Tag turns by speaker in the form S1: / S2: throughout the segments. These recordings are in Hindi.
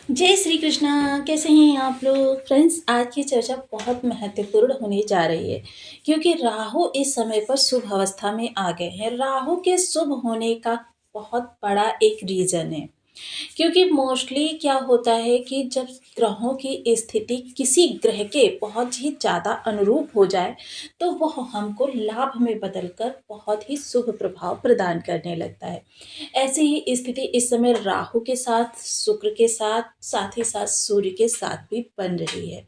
S1: जय श्री कृष्णा। कैसे हैं आप लोग फ्रेंड्स? आज की चर्चा बहुत महत्वपूर्ण होने जा रही है क्योंकि राहु इस समय पर शुभ अवस्था में आ गए हैं। राहु के शुभ होने का बहुत बड़ा एक रीज़न है क्योंकि मोस्टली क्या होता है कि जब ग्रहों की स्थिति किसी ग्रह के बहुत ही ज़्यादा अनुरूप हो जाए तो वह हमको लाभ में बदलकर बहुत ही शुभ प्रभाव प्रदान करने लगता है। ऐसी ही स्थिति इस समय राहु के साथ, शुक्र के साथ, साथ ही साथ सूर्य के साथ भी बन रही है।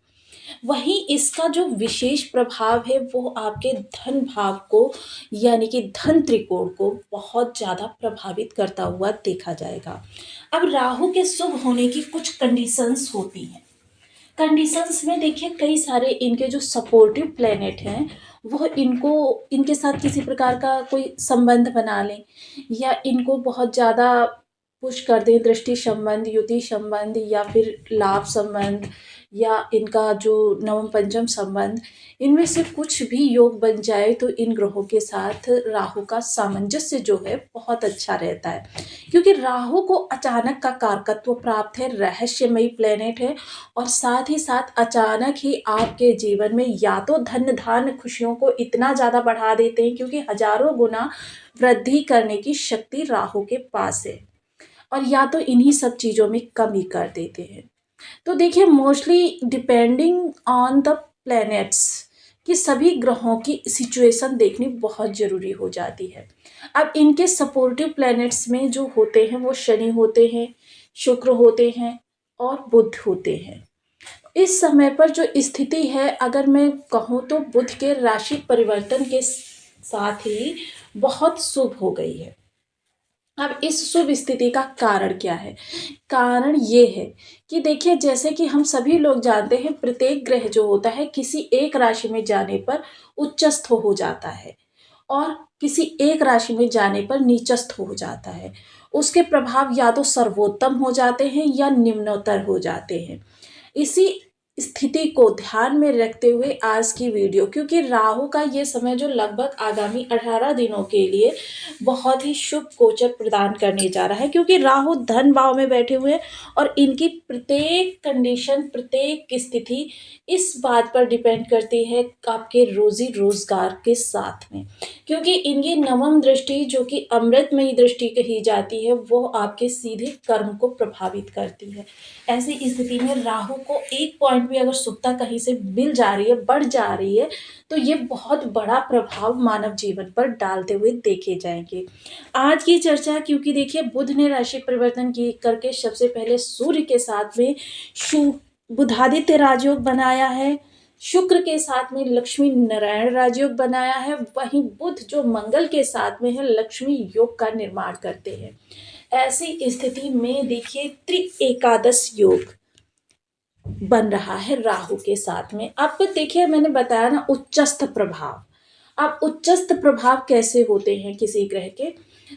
S1: वहीं इसका जो विशेष प्रभाव है वो आपके धन भाव को यानी कि धन त्रिकोण को बहुत ज़्यादा प्रभावित करता हुआ देखा जाएगा। अब राहु के शुभ होने की कुछ कंडीशंस होती हैं। कंडीशंस में देखिए कई सारे इनके जो सपोर्टिव प्लैनेट हैं वो इनको इनके साथ किसी प्रकार का कोई संबंध बना लें या इनको बहुत ज़्यादा पुश कर दें, दृष्टि संबंध, युति संबंध या फिर लाभ संबंध या इनका जो नवम पंचम संबंध, इनमें से कुछ भी योग बन जाए तो इन ग्रहों के साथ राहु का सामंजस्य जो है बहुत अच्छा रहता है क्योंकि राहु को अचानक का कारकत्व प्राप्त है, रहस्यमयी प्लेनेट है और साथ ही साथ अचानक ही आपके जीवन में या तो धन धान खुशियों को इतना ज़्यादा बढ़ा देते हैं क्योंकि हजारों गुना वृद्धि करने की शक्ति राहु के पास है और या तो इन्हीं सब चीज़ों में कमी कर देते हैं। तो देखिए mostly depending on the planets कि सभी ग्रहों की सिचुएशन देखनी बहुत ज़रूरी हो जाती है। अब इनके सपोर्टिव प्लैनेट्स में जो होते हैं वो शनि होते हैं, शुक्र होते हैं और बुध होते हैं। इस समय पर जो स्थिति है अगर मैं कहूँ तो बुध के राशि परिवर्तन के साथ ही बहुत शुभ हो गई है। अब इस शुभ स्थिति का कारण क्या है? कारण ये है कि देखिए जैसे कि हम सभी लोग जानते हैं प्रत्येक ग्रह जो होता है किसी एक राशि में जाने पर उच्चस्थ हो जाता है और किसी एक राशि में जाने पर नीचस्थ हो जाता है। उसके प्रभाव या तो सर्वोत्तम हो जाते हैं या निम्नोत्तर हो जाते हैं। इसी स्थिति को ध्यान में रखते हुए आज की वीडियो, क्योंकि राहु का ये समय जो लगभग आगामी 18 दिनों के लिए बहुत ही शुभ गोचर प्रदान करने जा रहा है क्योंकि राहु धन भाव में बैठे हुए हैं और इनकी प्रत्येक कंडीशन, प्रत्येक स्थिति इस बात पर डिपेंड करती है आपके रोजी रोजगार के साथ में, क्योंकि इनकी नवम दृष्टि जो कि अमृतमयी दृष्टि कही जाती है वो आपके सीधे कर्म को प्रभावित करती है। ऐसी स्थिति में राहु को एक पॉइंट भी अगर शुभता कहीं से मिल जा रही है, बढ़ जा रही है, तो ये बहुत बड़ा प्रभाव मानव जीवन पर डालते हुए देखे जाएंगे। आज की चर्चा क्योंकि देखिए बुध ने राशि परिवर्तन की करके सबसे पहले सूर्य के साथ में बुधादित्य राजयोग बनाया है, शुक्र के साथ में लक्ष्मी नारायण राजयोग बनाया है, वहीं बुध जो मंगल के साथ में है लक्ष्मी योग का निर्माण करते हैं। ऐसी स्थिति में देखिए एकादश योग बन रहा है राहु के साथ में। अब देखिए मैंने बताया ना उच्चस्थ प्रभाव। अब उच्चस्थ प्रभाव कैसे होते हैं किसी ग्रह के?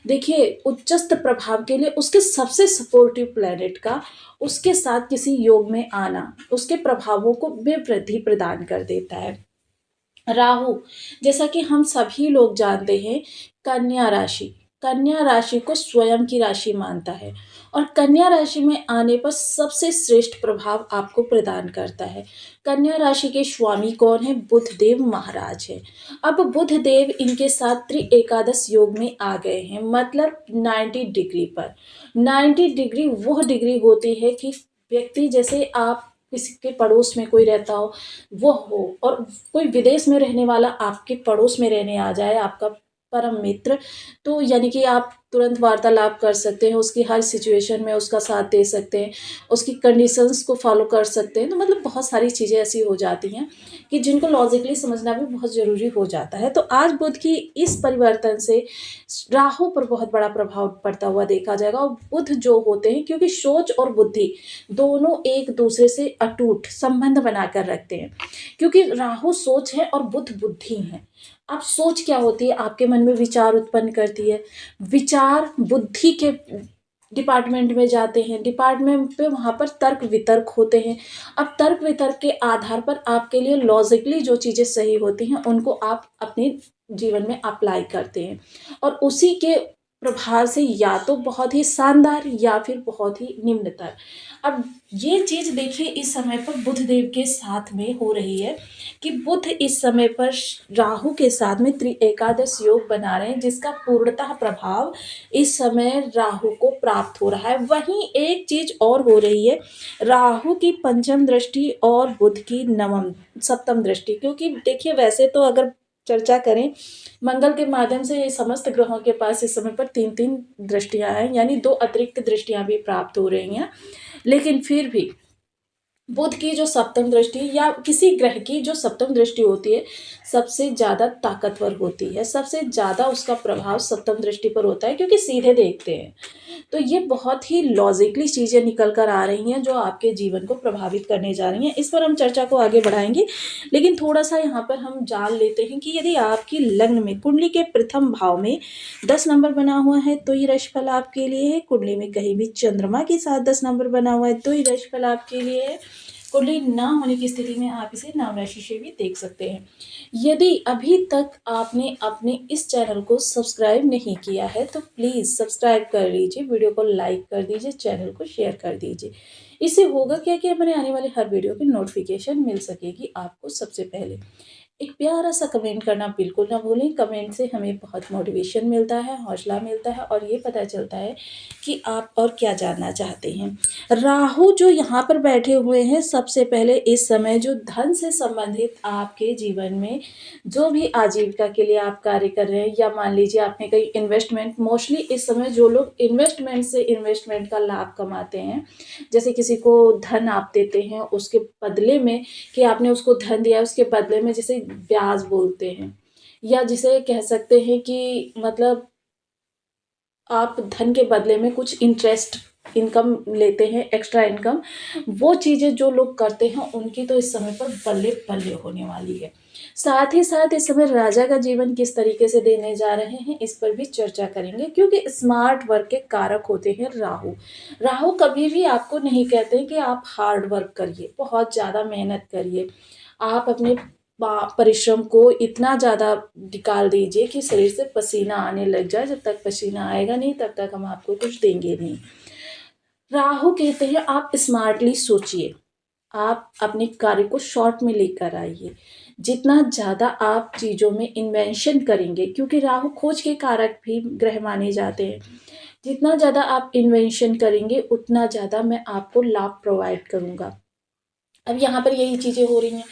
S1: देखिए उच्चस्थ प्रभाव के लिए उसके सबसे सपोर्टिव प्लैनेट का उसके साथ किसी योग में आना उसके प्रभावों को बेवृद्धि प्रदान कर देता है। राहु, जैसा कि हम सभी लोग जानते हैं, कन्या राशि, कन्या राशि को स्वयं की राशि मानता है और कन्या राशि में आने पर सबसे श्रेष्ठ प्रभाव आपको प्रदान करता है। कन्या राशि के स्वामी कौन है? बुध देव महाराज है। अब बुध देव इनके साथ एकादश योग में आ गए हैं, मतलब 90 डिग्री पर। 90 डिग्री वह डिग्री होती है कि व्यक्ति, जैसे आप किसी के पड़ोस में कोई रहता हो वो हो और कोई विदेश में रहने वाला आपके पड़ोस में रहने आ जाए, आपका परम मित्र, तो यानी कि आप तुरंत वार्तालाप कर सकते हैं, उसकी हर सिचुएशन में उसका साथ दे सकते हैं, उसकी कंडीशंस को फॉलो कर सकते हैं। तो मतलब बहुत सारी चीज़ें ऐसी हो जाती हैं कि जिनको लॉजिकली समझना भी बहुत ज़रूरी हो जाता है। तो आज बुध की इस परिवर्तन से राहु पर बहुत बड़ा प्रभाव पड़ता हुआ देखा जाएगा और बुध जो होते हैं, क्योंकि सोच और बुद्धि दोनों एक दूसरे से अटूट संबंध बनाकर रखते हैं, क्योंकि राहु सोच है और बुध बुद्धि है। अब सोच क्या होती है? आपके मन में विचार उत्पन्न करती है, विचार बुद्धि के डिपार्टमेंट में जाते हैं, डिपार्टमेंट पे वहाँ पर तर्क वितर्क होते हैं। अब तर्क वितर्क के आधार पर आपके लिए लॉजिकली जो चीज़ें सही होती हैं उनको आप अपने जीवन में अप्लाई करते हैं और उसी के प्रभाव से या तो बहुत ही शानदार या फिर बहुत ही निम्नतर। अब ये चीज़ देखिए इस समय पर बुध देव के साथ में हो रही है कि बुध इस समय पर राहु के साथ में एकादश योग बना रहे हैं, जिसका पूर्णतः प्रभाव इस समय राहु को प्राप्त हो रहा है। वहीं एक चीज और हो रही है, राहु की पंचम दृष्टि और बुध की नवम सप्तम दृष्टि। क्योंकि देखिए वैसे तो अगर चर्चा करें मंगल के माध्यम से ये समस्त ग्रहों के पास इस समय पर तीन तीन दृष्टियां हैं, यानी दो अतिरिक्त दृष्टियां भी प्राप्त हो रही हैं, लेकिन फिर भी बुध की जो सप्तम दृष्टि या किसी ग्रह की जो सप्तम दृष्टि होती है सबसे ज़्यादा ताकतवर होती है, सबसे ज़्यादा उसका प्रभाव सप्तम दृष्टि पर होता है, क्योंकि सीधे देखते हैं। तो ये बहुत ही लॉजिकली चीज़ें निकल कर आ रही हैं जो आपके जीवन को प्रभावित करने जा रही हैं। इस पर हम चर्चा को आगे बढ़ाएंगे, लेकिन थोड़ा सा यहाँ पर हम जान लेते हैं कि यदि आपकी लग्न में कुंडली के प्रथम भाव में 10 नंबर बना हुआ है तो ये राशिफल आपके लिए है। कुंडली में कहीं भी चंद्रमा के साथ 10 नंबर बना हुआ है तो ये राशिफल आपके लिए है। कुंडली ना होने की स्थिति में आप इसे नाम राशि से भी देख सकते हैं। यदि अभी तक आपने अपने इस चैनल को सब्सक्राइब नहीं किया है तो प्लीज़ सब्सक्राइब कर लीजिए, वीडियो को लाइक कर दीजिए, चैनल को शेयर कर दीजिए। इससे होगा क्या कि हमारे आने वाले हर वीडियो की नोटिफिकेशन मिल सकेगी आपको सबसे पहले। एक प्यारा सा कमेंट करना बिल्कुल ना भूलें। कमेंट से हमें बहुत मोटिवेशन मिलता है, हौसला मिलता है और ये पता चलता है कि आप और क्या जानना चाहते हैं। राहु जो यहाँ पर बैठे हुए हैं, सबसे पहले इस समय जो धन से संबंधित आपके जीवन में जो भी आजीविका के लिए आप कार्य कर रहे हैं, या मान लीजिए आपने कहीं इन्वेस्टमेंट, मोस्टली इस समय जो लोग इन्वेस्टमेंट से इन्वेस्टमेंट का लाभ कमाते हैं, जैसे किसी को धन आप देते हैं उसके बदले में, कि आपने उसको धन दिया उसके बदले में जिसे ब्याज बोलते हैं, या जिसे कह सकते हैं कि मतलब आप धन के बदले में कुछ इंटरेस्ट इनकम लेते हैं, एक्स्ट्रा इनकम। वो चीज़ें जो लोग करते हैं उनकी तो इस समय पर बल्ले बल्ले होने वाली है। साथ ही साथ इस समय राजा का जीवन किस तरीके से देने जा रहे हैं इस पर भी चर्चा करेंगे, क्योंकि स्मार्ट वर्क के कारक होते हैं राहु। राहु कभी भी आपको नहीं कहते हैं कि आप हार्ड वर्क करिए, बहुत ज़्यादा मेहनत करिए, आप अपने परिश्रम को इतना ज़्यादा निकाल दीजिए कि शरीर से पसीना आने लग जाए। जब तक पसीना आएगा नहीं तब तक हम आपको कुछ देंगे नहीं। राहु कहते हैं आप स्मार्टली सोचिए, आप अपने कार्य को शॉर्ट में लेकर आइए। जितना ज़्यादा आप चीज़ों में इन्वेंशन करेंगे, क्योंकि राहु खोज के कारक भी ग्रह माने जाते हैं, जितना ज़्यादा आप इन्वेंशन करेंगे उतना ज़्यादा मैं आपको लाभ प्रोवाइड करूँगा। अब यहाँ पर यही चीज़ें हो रही हैं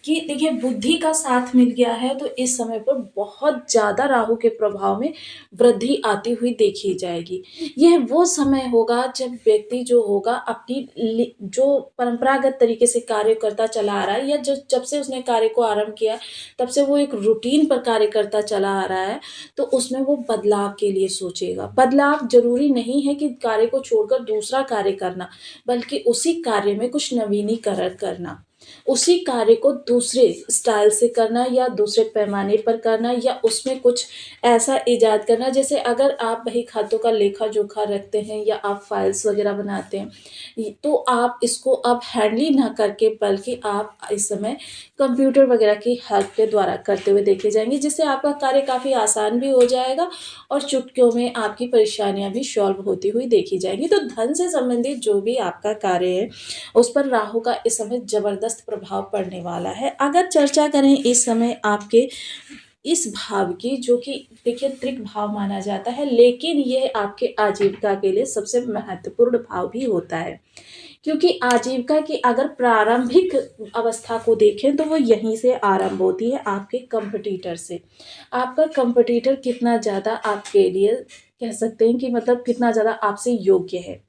S1: कि देखिए बुद्धि का साथ मिल गया है तो इस समय पर बहुत ज़्यादा राहु के प्रभाव में वृद्धि आती हुई देखी जाएगी। यह वो समय होगा जब व्यक्ति जो होगा अपनी जो परंपरागत तरीके से कार्य करता चला आ रहा है, या जो जब से उसने कार्य को आरंभ किया तब से वो एक रूटीन पर कार्य करता चला आ रहा है, तो उसमें वो बदलाव के लिए सोचेगा। बदलाव जरूरी नहीं है कि कार्य को छोड़कर दूसरा कार्य करना, बल्कि उसी कार्य में कुछ नवीनीकरण करना, उसी कार्य को दूसरे स्टाइल से करना या दूसरे पैमाने पर करना, या उसमें कुछ ऐसा इजाद करना। जैसे अगर आप बही खातों का लेखा जोखा रखते हैं या आप फाइल्स वगैरह बनाते हैं, तो आप इसको अब हैंडली ना करके बल्कि आप इस समय कंप्यूटर वगैरह की हेल्प के द्वारा करते हुए देखे जाएंगे, जिससे आपका कार्य काफ़ी आसान भी हो जाएगा और चुटकियों में आपकी परेशानियां भी सॉल्व होती हुई देखी जाएंगी। तो धन से संबंधित जो भी आपका कार्य है उस पर राहु का इस समय जबरदस्त प्रभाव पड़ने वाला है। अगर चर्चा करें इस समय आपके इस भाव की, जो कि देखिए त्रिक भाव माना जाता है, लेकिन यह आपके आजीविका के लिए सबसे महत्वपूर्ण भाव भी होता है, क्योंकि आजीविका की अगर प्रारंभिक अवस्था को देखें तो वो यहीं से आरंभ होती है, आपके कंपटीटर से। आपका कंपटीटर कितना ज़्यादा आपके लिए कह सकते हैं कि मतलब कितना ज़्यादा आपसे योग्य है।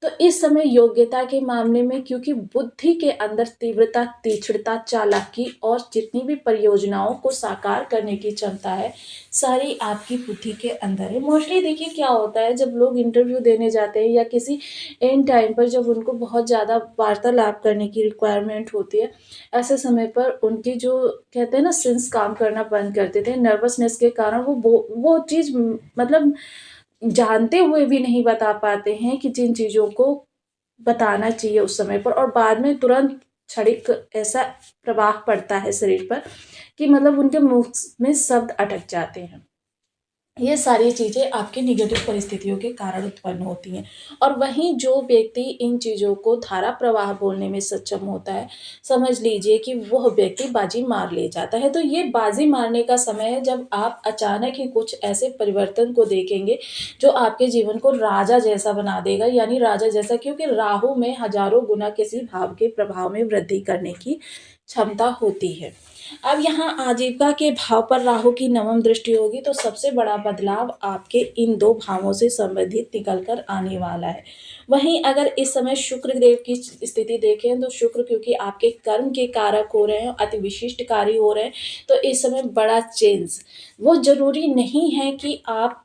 S1: तो इस समय योग्यता के मामले में, क्योंकि बुद्धि के अंदर तीव्रता, तीक्ष्णता, चालाकी और जितनी भी परियोजनाओं को साकार करने की क्षमता है, सारी आपकी बुद्धि के अंदर है। मोस्टली देखिए क्या होता है, जब लोग इंटरव्यू देने जाते हैं या किसी एंड टाइम पर जब उनको बहुत ज़्यादा वार्तालाप करने की रिक्वायरमेंट होती है, ऐसे समय पर उनकी जो कहते हैं ना सेंस काम करना बंद कर देते हैं, नर्वसनेस के कारण वो चीज़ मतलब जानते हुए भी नहीं बता पाते हैं कि जिन चीज़ों को बताना चाहिए उस समय पर, और बाद में तुरंत क्षणिक ऐसा प्रवाह पड़ता है शरीर पर कि मतलब उनके मुंह में शब्द अटक जाते हैं। ये सारी चीज़ें आपकी नेगेटिव परिस्थितियों के कारण उत्पन्न होती हैं। और वहीं जो व्यक्ति इन चीज़ों को धारा प्रवाह बोलने में सक्षम होता है, समझ लीजिए कि वह व्यक्ति बाजी मार ले जाता है। तो ये बाजी मारने का समय है जब आप अचानक ही कुछ ऐसे परिवर्तन को देखेंगे, जो आपके जीवन को राजा जैसा बना देगा, यानी राजा जैसा, क्योंकि राहु में हज़ारों गुना किसी भाव के प्रभाव में वृद्धि करने की क्षमता होती है। अब यहाँ आजीविका के भाव पर राहु की नवम दृष्टि होगी, तो सबसे बड़ा बदलाव आपके इन 2 भावों से संबंधित निकल कर आने वाला है। वहीं अगर इस समय शुक्र देव की स्थिति देखें, तो शुक्र क्योंकि आपके कर्म के कारक हो रहे हैं, अति विशिष्टकारी हो रहे हैं, तो इस समय बड़ा चेंज, वो ज़रूरी नहीं है कि आप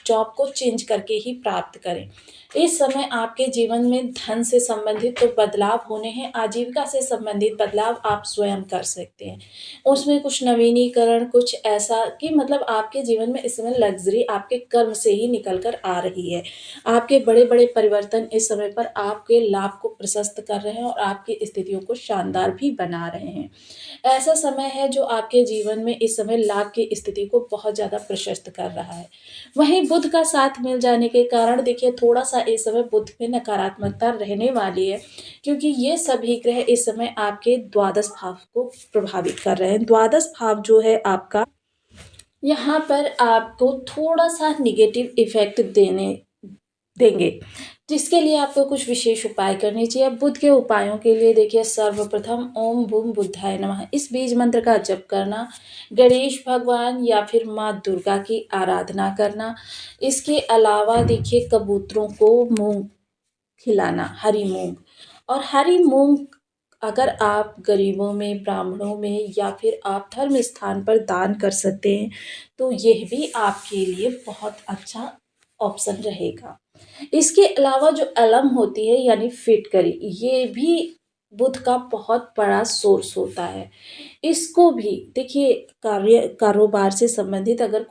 S1: जॉब को चेंज करके ही प्राप्त करें। इस समय आपके जीवन में धन से संबंधित तो बदलाव होने हैं, आजीविका से संबंधित बदलाव आप स्वयं कर सकते हैं। उसमें कुछ नवीनीकरण, कुछ ऐसा कि मतलब आपके जीवन में इस समय लग्ज़री आपके कर्म से ही निकल कर आ रही है। आपके बड़े-बड़े परिवर्तन इस समय पर आपके लाभ को प्रशस्त कर रहे हैं और आपकी स्थितियों को शानदार भी बना रहे हैं। ऐसा समय है जो आपके जीवन में इस समय लाभ की स्थिति को बहुत ज़्यादा प्रशस्त कर रहा है। वहीं बुध का साथ मिल जाने के कारण देखिए थोड़ा-सा इस समय बुध में नकारात्मकता रहने वाली है, क्योंकि ये सभी ग्रह इस समय आपके द्वादश भाव को प्रभावित कर रहे हैं। द्वादश भाव जो है आपका, यहाँ पर आपको थोड़ा-सा नेगेटिव इफ़ेक्ट देंगे, जिसके लिए आपको कुछ विशेष उपाय करने चाहिए। अब बुध के उपायों के लिए देखिए, सर्वप्रथम ओम बूम बुद्धाय नमः इस बीज मंत्र का जप करना, गणेश भगवान या फिर माँ दुर्गा की आराधना करना। इसके अलावा देखिए कबूतरों को मूँग खिलाना, हरी मूँग। और हरी मूँग अगर आप गरीबों में, ब्राह्मणों में या फिर आप धर्म स्थान पर दान कर सकते हैं, तो यह भी आपके लिए बहुत अच्छा ऑप्शन रहेगा। इसके अलावा जो अलम होती है यानी फिटकरी, ये भी बुध का बहुत बड़ा सोर्स होता है। इसको भी देखिए कारोबार से संबंधित अगर